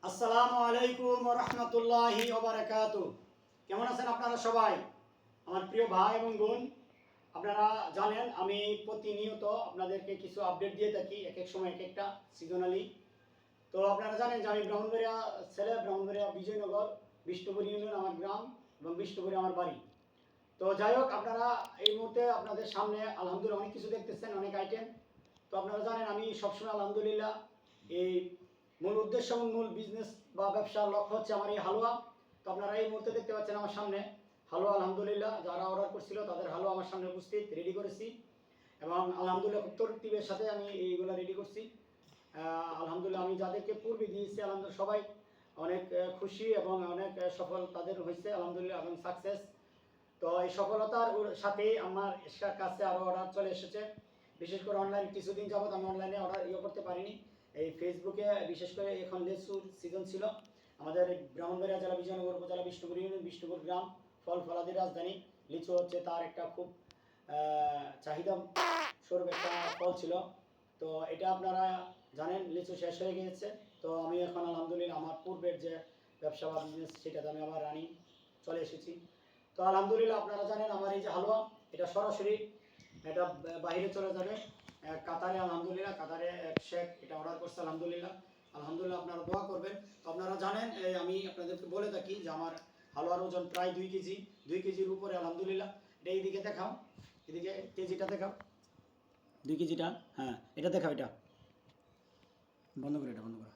আসসালামু আলাইকুম ওয়া রাহমাতুল্লাহি ওয়া বারাকাতুহু। কেমন আছেন আপনারা সবাই? আমার প্রিয় ভাই এবং বোন, আপনারা জানেন আমি প্রতিনিয়ত আপনাদেরকে কিছু আপডেট দিয়ে থাকি, এক এক সময় এক একটা সিজনালি। তো আপনারা জানেন যে আমি ব্রাহ্মণবাড়িয়া ছেলে, ব্রাহ্মণবাড়িয়া বিজয়নগর, বিষ্ণুপুর ইউনিয়ন আমার গ্রাম এবং বিষ্ণুপুরে আমার বাড়ি। তো যাই হোক, আপনারা এই মুহূর্তে আপনাদের সামনে আলহামদুলিল্লাহ অনেক কিছু দেখতেছেন, অনেক আইটেম। তো আপনারা জানেন আমি সবসময় আলহামদুলিল্লাহ এই মূল উদ্দেশ্য এবং মূল বিজনেস বা ব্যবসার লক্ষ্য হচ্ছে আমার এই হালুয়া। তো আপনারা এই মুহূর্তে দেখতে পাচ্ছেন আমার সামনে হালুয়া। আলহামদুলিল্লাহ যারা অর্ডার করছিল তাদের হালুয়া আমার সামনে উপস্থিত, রেডি করেছি এবং আলহামদুলিল্লাহ খুব তরতিবের সাথে আমি এইগুলো রেডি করছি। আলহামদুলিল্লাহ আমি যাদেরকে পূর্বে দিয়েছি আলহামদুলিল্লাহ সবাই অনেক খুশি এবং অনেক সফল তাদের হয়েছে আলহামদুলিল্লাহ এবং সাকসেস। তো এই সফলতার সাথে আমার কাছে আরও অর্ডার চলে এসেছে। বিশেষ করে অনলাইন কিছুদিন যাবত আমি অনলাইনে অর্ডার করতে পারিনি। এই ফেসবুকে বিশেষ করে এখন লিচুর সিজন ছিল। আমাদের ব্রাহ্মণবাড়িয়া জেলা বিজয়নগর উপজেলা বিষ্ণুপুর ইউনিয়ন বিষ্ণুপুর গ্রাম ফল ফলাদির রাজধানী। লিচু হচ্ছে তার একটা খুব চাহিদা স্বরূপ একটা ফল ছিল। তো এটা আপনারা জানেন লিচু শেষ হয়ে গিয়েছে। তো আমি এখন আলহামদুলিল্লাহ আমার পূর্বের যে ব্যবসা বা বিজনেস সেটাতে আমি আবার রানিং চলে এসেছি। তো আলহামদুলিল্লাহ আপনারা জানেন আমার এই যে হালুয়া, এটা সরাসরি এটা বাইরে চলে যাবে কাতারে। আলহামদুলিল্লাহ কাতারে এক শেখ এটা অর্ডার করছে আলহামদুলিল্লাহ। আলহামদুলিল্লাহ আপনারা দোয়া করবেন। তো আপনারা জানেন আমি আপনাদেরকে বলে থাকি যে আমার হালুয়ার ওজন প্রায় 2 কেজি, 2 কেজির উপরে আলহামদুলিল্লাহ। এটা এইদিকে দেখাও, এদিকে কেজিটা দেখাও, 2 কেজিটা। হ্যাঁ এটা দেখাও, এটা বন্ধ করে, এটা বন্ধ করো।